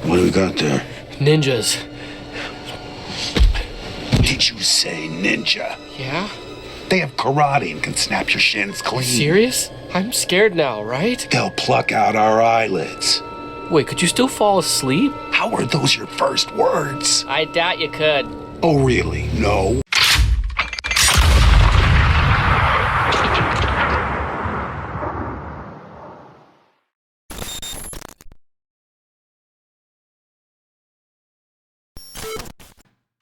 What do we got there? Ninjas. Did you say ninja? Yeah? They have karate and can snap your shins clean. Serious? I'm scared now, right? They'll pluck out our eyelids. Wait, could you still fall asleep? How are those your first words? I doubt you could. Oh, really? No?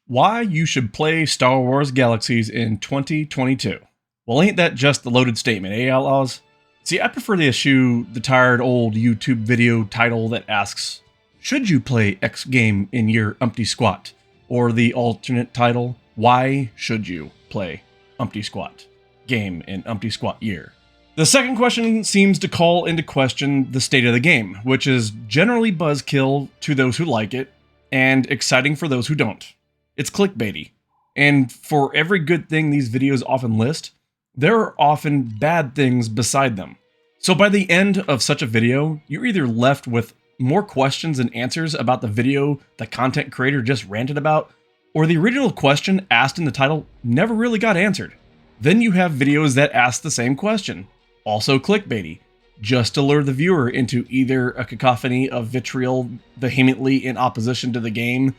Why you should play Star Wars Galaxies in 2022. Well, ain't that just the loaded statement, eh, Outlaws? See, I prefer to eschew the tired old YouTube video title that asks, should you play X game in year umpty squat? Or the alternate title, why should you play umpty squat game in umpty squat year? The second question seems to call into question the state of the game, which is generally buzzkill to those who like it, and exciting for those who don't. It's clickbaity. And for every good thing these videos often list, there are often bad things beside them. So by the end of such a video, you're either left with more questions than answers about the video the content creator just ranted about, or the original question asked in the title never really got answered. Then you have videos that ask the same question, also clickbaity, just to lure the viewer into either a cacophony of vitriol vehemently in opposition to the game,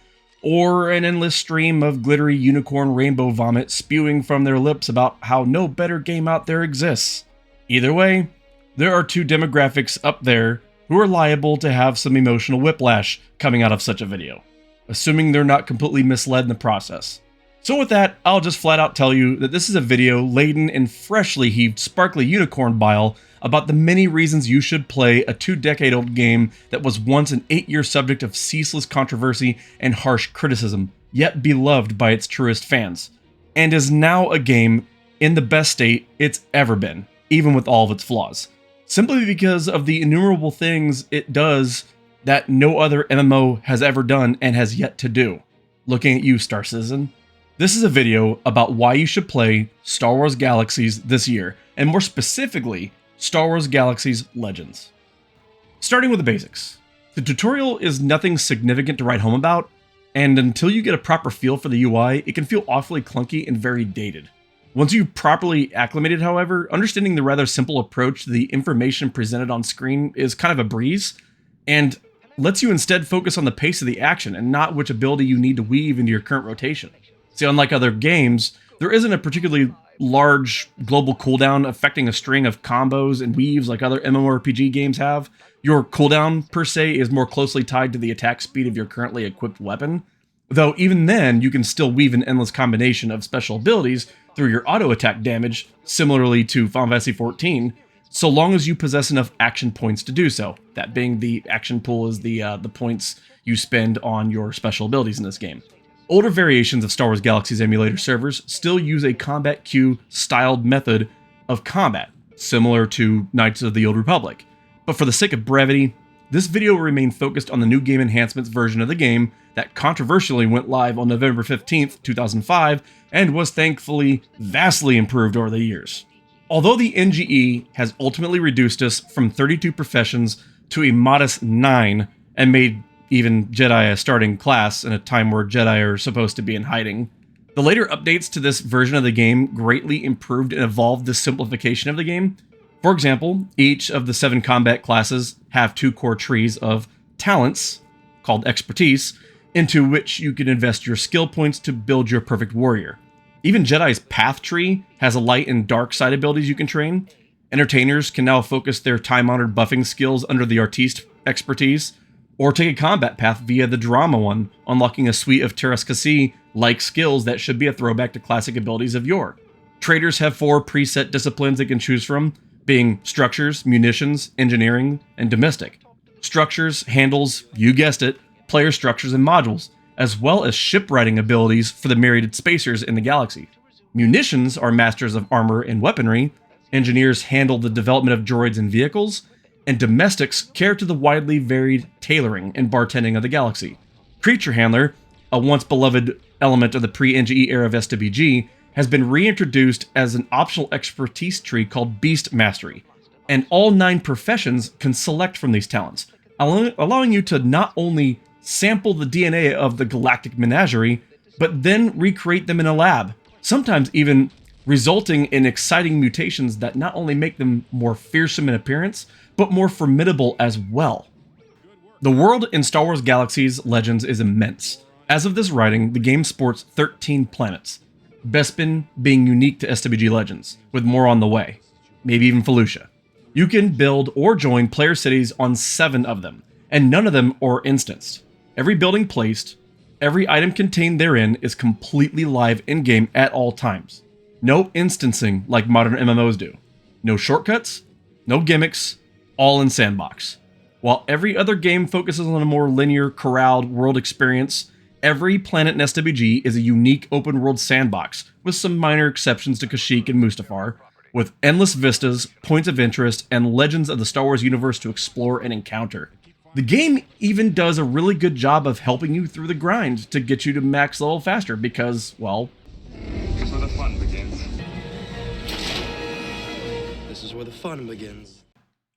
or an endless stream of glittery unicorn rainbow vomit spewing from their lips about how no better game out there exists. Either way, there are two demographics up there who are liable to have some emotional whiplash coming out of such a video, assuming they're not completely misled in the process. So with that, I'll just flat out tell you that this is a video laden in freshly heaved sparkly unicorn bile about the many reasons you should play a 2-decade-old game that was once an 8-year subject of ceaseless controversy and harsh criticism, yet beloved by its truest fans, and is now a game in the best state it's ever been, even with all of its flaws, simply because of the innumerable things it does that no other MMO has ever done and has yet to do. Looking at you, Star Citizen. This is a video about why you should play Star Wars Galaxies this year, and more specifically, Star Wars Galaxies Legends. Starting with the basics. The tutorial is nothing significant to write home about, and until you get a proper feel for the UI, it can feel awfully clunky and very dated. Once you've properly acclimated, however, understanding the rather simple approach to the information presented on screen is kind of a breeze, and lets you instead focus on the pace of the action and not which ability you need to weave into your current rotation. See, unlike other games, there isn't a particularly large global cooldown affecting a string of combos and weaves like other MMORPG games have. Your cooldown, per se, is more closely tied to the attack speed of your currently equipped weapon, though even then, you can still weave an endless combination of special abilities through your auto-attack damage, similarly to Final Fantasy XIV, so long as you possess enough action points to do so. That being the action pool is the points you spend on your special abilities in this game. Older variations of Star Wars Galaxies emulator servers still use a combat queue styled method of combat, similar to Knights of the Old Republic. But for the sake of brevity, this video will remain focused on the new game enhancements version of the game that controversially went live on November 15th, 2005, and was thankfully vastly improved over the years. Although the NGE has ultimately reduced us from 32 professions to a modest 9 and made even Jedi a starting class in a time where Jedi are supposed to be in hiding, the later updates to this version of the game greatly improved and evolved the simplification of the game. For example, each of the 7 combat classes have 2 core trees of talents, called expertise, into which you can invest your skill points to build your perfect warrior. Even Jedi's path tree has a light and dark side abilities you can train. Entertainers can now focus their time-honored buffing skills under the artiste expertise, or take a combat path via the drama one, unlocking a suite of Terraskasi-like skills that should be a throwback to classic abilities of yore. Traders have 4 preset disciplines they can choose from, being structures, munitions, engineering, and domestic. Structures handles, you guessed it, player structures and modules, as well as shipwriting abilities for the myriad spacers in the galaxy. Munitions are masters of armor and weaponry, engineers handle the development of droids and vehicles, and domestics care to the widely varied tailoring and bartending of the galaxy. Creature Handler, a once beloved element of the pre-NGE era of SWG, has been reintroduced as an optional expertise tree called Beast Mastery, and all 9 professions can select from these talents, allowing you to not only sample the DNA of the galactic menagerie, but then recreate them in a lab, sometimes even resulting in exciting mutations that not only make them more fearsome in appearance, but more formidable as well. The world in Star Wars Galaxies Legends is immense. As of this writing, the game sports 13 planets, Bespin being unique to SWG Legends, with more on the way, maybe even Felucia. You can build or join player cities on 7 of them, and none of them are instanced. Every building placed, every item contained therein is completely live in-game at all times. No instancing like modern MMOs do. No shortcuts, no gimmicks, all in sandbox. While every other game focuses on a more linear, corralled world experience, every planet in SWG is a unique open world sandbox, with some minor exceptions to Kashyyyk and Mustafar, with endless vistas, points of interest, and legends of the Star Wars universe to explore and encounter. The game even does a really good job of helping you through the grind to get you to max level faster because, well, Here's where the fun begins. This is where the fun begins.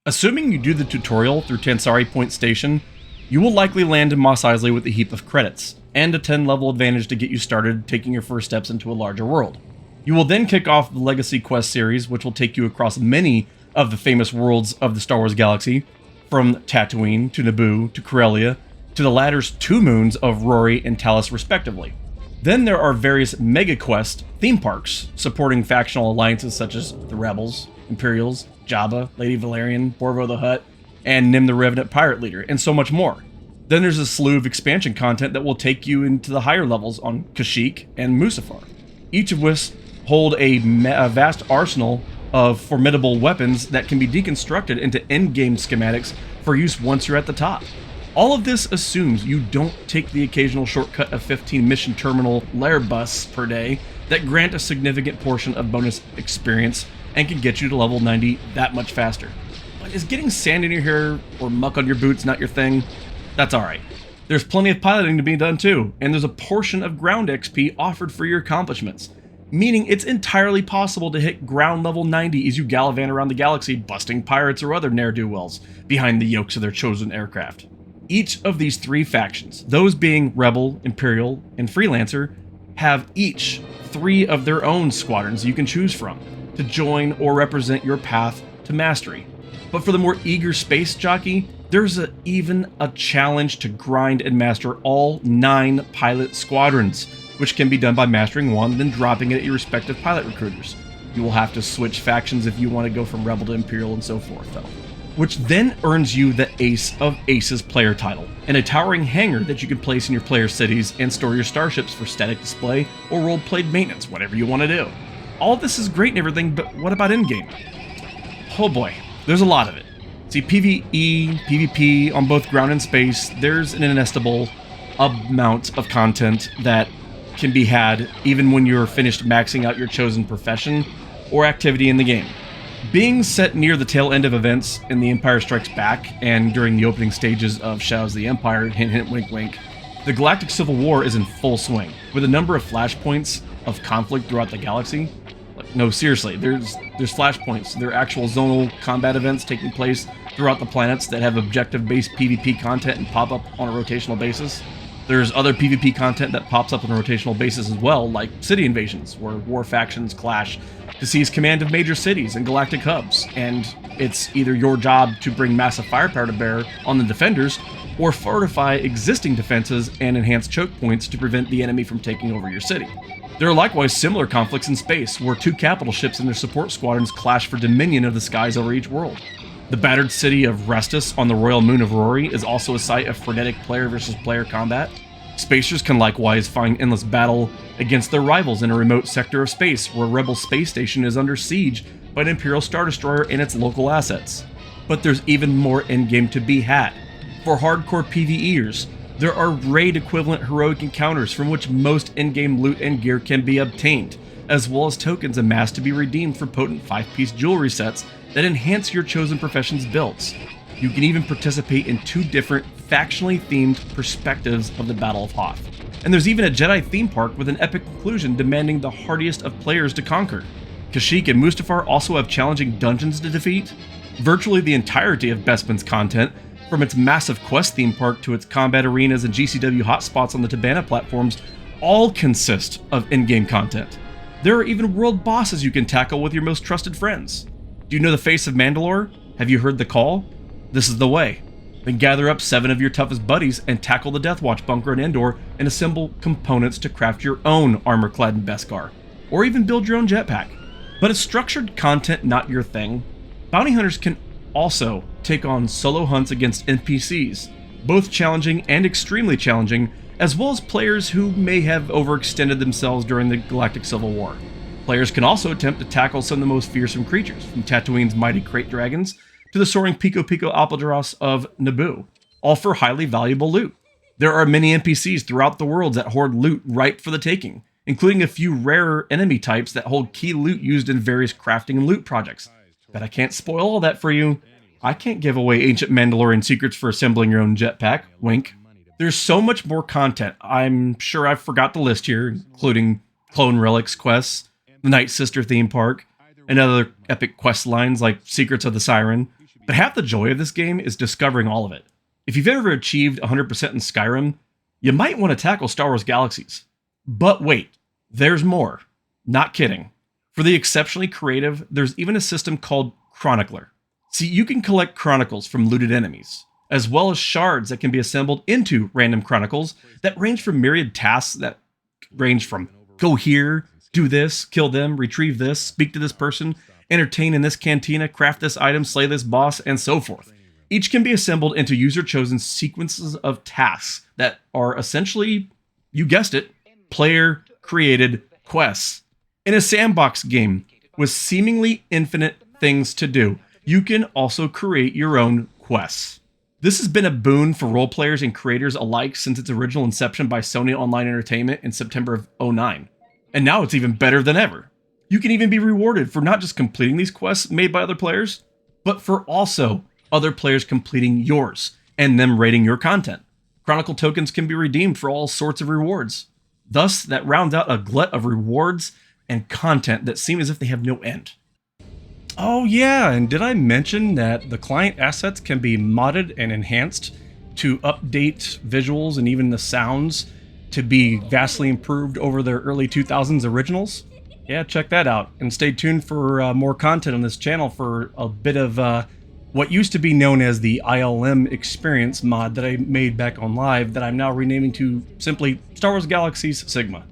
assuming you do the tutorial through Tansari Point Station, you will likely land in Mos Eisley with a heap of credits, and a 10 level advantage to get you started taking your first steps into a larger world. You will then kick off the Legacy Quest series, which will take you across many of the famous worlds of the Star Wars galaxy, from Tatooine to Naboo to Corellia, to the latter's 2 moons of Rory and Talos respectively. Then there are various Mega Quest theme parks, supporting factional alliances such as the Rebels, Imperials, Jabba, Lady Valerian, Borvo the Hutt, and Nim the Revenant Pirate Leader, and so much more. Then there's a slew of expansion content that will take you into the higher levels on Kashyyyk and Mustafar, each of which hold a vast arsenal of formidable weapons that can be deconstructed into endgame schematics for use once you're at the top. All of this assumes you don't take the occasional shortcut of 15 mission terminal lair busts per day that grant a significant portion of bonus experience and can get you to level 90 that much faster. But is getting sand in your hair or muck on your boots not your thing? That's alright. There's plenty of piloting to be done too, and there's a portion of ground XP offered for your accomplishments, meaning it's entirely possible to hit ground level 90 as you gallivant around the galaxy busting pirates or other ne'er-do-wells behind the yokes of their chosen aircraft. Each of these 3 factions, those being Rebel, Imperial, and Freelancer, have each 3 of their own squadrons you can choose from to join or represent your path to mastery. But for the more eager space jockey, there's even a challenge to grind and master all 9 pilot squadrons, which can be done by mastering 1, then dropping it at your respective pilot recruiters. You will have to switch factions if you want to go from Rebel to Imperial and so forth, though. Which then earns you the Ace of Aces player title, and a towering hangar that you can place in your player cities and store your starships for static display or role-played maintenance, whatever you want to do. All of this is great and everything, but what about endgame? Oh boy, there's a lot of it. See, PvE, PvP on both ground and space, there's an inestimable amount of content that can be had even when you're finished maxing out your chosen profession or activity in the game. Being set near the tail end of events in The Empire Strikes Back and during the opening stages of Shadows of the Empire, hint hint wink wink, the Galactic Civil War is in full swing, with a number of flashpoints of conflict throughout the galaxy. Like, no, seriously, there's flashpoints. There are actual zonal combat events taking place throughout the planets that have objective-based PvP content and pop up on a rotational basis. There's other PvP content that pops up on a rotational basis as well, like city invasions, where war factions clash to seize command of major cities and galactic hubs, and it's either your job to bring massive firepower to bear on the defenders, or fortify existing defenses and enhance choke points to prevent the enemy from taking over your city. There are likewise similar conflicts in space, where 2 capital ships and their support squadrons clash for dominion of the skies over each world. The battered city of Restus on the royal moon of Rory is also a site of frenetic player versus player combat. Spacers can likewise find endless battle against their rivals in a remote sector of space where Rebel Space Station is under siege by an Imperial Star Destroyer and its local assets. But there's even more endgame to be had. For hardcore PvEers, there are raid-equivalent heroic encounters from which most endgame loot and gear can be obtained, as well as tokens amassed to be redeemed for potent 5-piece jewelry sets that enhance your chosen profession's builds. You can even participate in 2 different factionally themed perspectives of the Battle of Hoth. And there's even a Jedi theme park with an epic conclusion demanding the hardiest of players to conquer. Kashyyyk and Mustafar also have challenging dungeons to defeat. Virtually the entirety of Bespin's content From its massive quest theme park to its combat arenas and GCW hotspots on the Tabana platforms, all consist of in-game content. There are even world bosses you can tackle with your most trusted friends. Do you know the face of Mandalore? Have you heard the call? This is the way. Then gather up 7 of your toughest buddies and tackle the Deathwatch bunker in Endor and assemble components to craft your own armor-clad Beskar, or even build your own jetpack. But is structured content not your thing? Bounty hunters can also take on solo hunts against NPCs, both challenging and extremely challenging, as well as players who may have overextended themselves during the Galactic Civil War. Players can also attempt to tackle some of the most fearsome creatures, from Tatooine's mighty krayt dragons to the soaring Pico Pico Albatross of Naboo, all for highly valuable loot. There are many NPCs throughout the world that hoard loot ripe for the taking, including a few rarer enemy types that hold key loot used in various crafting and loot projects. But I can't spoil all that for you. I can't give away ancient Mandalorian secrets for assembling your own jetpack, wink. There's so much more content. I'm sure I forgot the list here, including Clone Relics quests, the Night Sister theme park, and other epic quest lines like Secrets of the Siren. But half the joy of this game is discovering all of it. If you've ever achieved 100% in Skyrim, you might want to tackle Star Wars Galaxies. But wait, there's more. Not kidding. For the exceptionally creative, there's even a system called Chronicler. See, you can collect chronicles from looted enemies, as well as shards that can be assembled into random chronicles that range from myriad tasks that range from go here, do this, kill them, retrieve this, speak to this person, entertain in this cantina, craft this item, slay this boss, and so forth. Each can be assembled into user-chosen sequences of tasks that are essentially, you guessed it, player-created quests. In a sandbox game with seemingly infinite things to do, you can also create your own quests. This has been a boon for role players and creators alike since its original inception by Sony Online Entertainment in September of 2009. And now it's even better than ever. You can even be rewarded for not just completing these quests made by other players, but for also other players completing yours and them rating your content. Chronicle tokens can be redeemed for all sorts of rewards. Thus, that rounds out a glut of rewards and content that seem as if they have no end. Oh yeah, and did I mention that the client assets can be modded and enhanced to update visuals and even the sounds to be vastly improved over their early 2000s originals? Yeah, check that out. And stay tuned for more content on this channel for a bit of what used to be known as the ILM Experience mod that I made back on live that I'm now renaming to simply Star Wars Galaxies Sigma.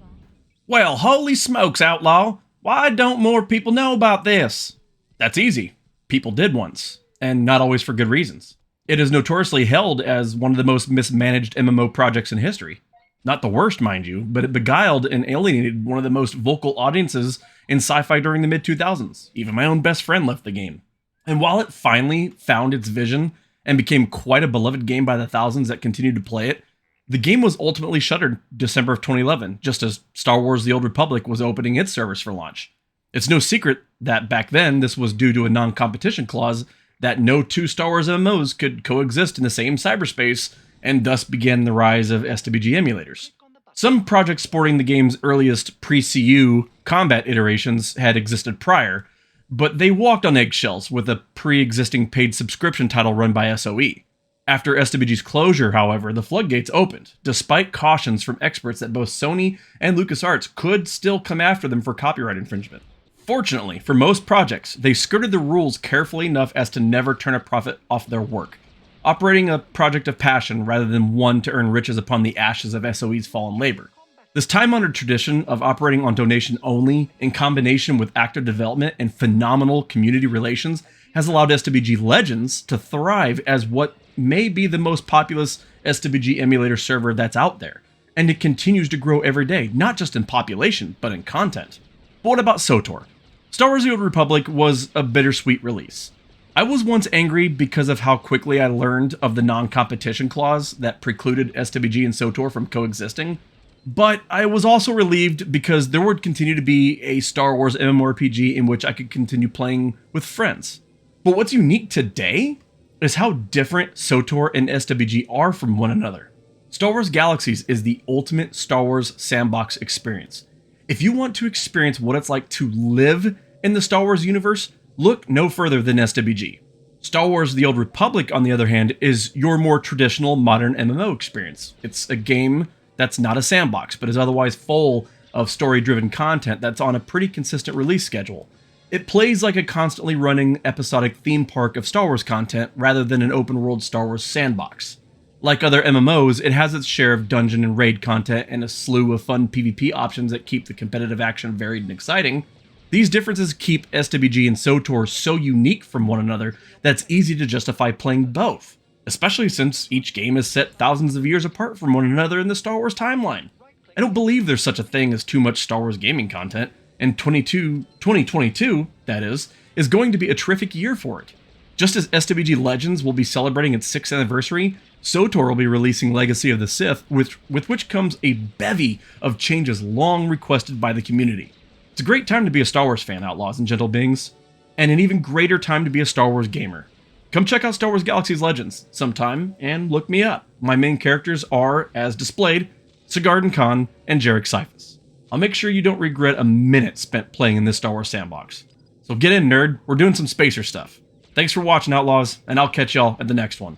Well, holy smokes, Outlaw! Why don't more people know about this? That's easy. People did once, and not always for good reasons. It is notoriously held as one of the most mismanaged MMO projects in history. Not the worst, mind you, but it beguiled and alienated one of the most vocal audiences in sci-fi during the mid-2000s. Even my own best friend left the game. And while it finally found its vision and became quite a beloved game by the thousands that continued to play it, the game was ultimately shuttered December of 2011, just as Star Wars The Old Republic was opening its servers for launch. It's no secret that back then this was due to a non-competition clause that no two Star Wars MMOs could coexist in the same cyberspace, and thus began the rise of SWG emulators. Some projects sporting the game's earliest pre-CU combat iterations had existed prior, but they walked on eggshells with a pre-existing paid subscription title run by SOE. After SWG's closure, however, the floodgates opened, despite cautions from experts that both Sony and LucasArts could still come after them for copyright infringement. Fortunately, for most projects, they skirted the rules carefully enough as to never turn a profit off their work, operating a project of passion rather than one to earn riches upon the ashes of SOE's fallen labor. This time-honored tradition of operating on donation only, in combination with active development and phenomenal community relations, has allowed SWG Legends to thrive as what may be the most populous SWG emulator server that's out there, and it continues to grow every day, not just in population, but in content. But what about SWTOR? Star Wars The Old Republic was a bittersweet release. I was once angry because of how quickly I learned of the non-competition clause that precluded SWG and SWTOR from coexisting, but I was also relieved because there would continue to be a Star Wars MMORPG in which I could continue playing with friends. But what's unique today is how different SWTOR and SWG are from one another. Star Wars Galaxies is the ultimate Star Wars sandbox experience. If you want to experience what it's like to live in the Star Wars universe, look no further than SWG. Star Wars The Old Republic, on the other hand, is your more traditional modern MMO experience. It's a game that's not a sandbox, but is otherwise full of story-driven content that's on a pretty consistent release schedule. It plays like a constantly running episodic theme park of Star Wars content rather than an open-world Star Wars sandbox. Like other MMOs, it has its share of dungeon and raid content and a slew of fun PvP options that keep the competitive action varied and exciting. These differences keep SWG and SWTOR so unique from one another that it's easy to justify playing both, especially since each game is set thousands of years apart from one another in the Star Wars timeline. I don't believe there's such a thing as too much Star Wars gaming content, and 2022, that is going to be a terrific year for it. Just as SWG Legends will be celebrating its 6th anniversary, SWTOR will be releasing Legacy of the Sith, with which comes a bevy of changes long requested by the community. It's a great time to be a Star Wars fan, Outlaws and Gentle Beings, and an even greater time to be a Star Wars gamer. Come check out Star Wars Galaxies Legends sometime and look me up. My main characters are, as displayed, Sigardin Khan and Jarek Syphus. I'll make sure you don't regret a minute spent playing in this Star Wars sandbox. So get in, nerd. We're doing some spacer stuff. Thanks for watching, Outlaws, and I'll catch y'all at the next one.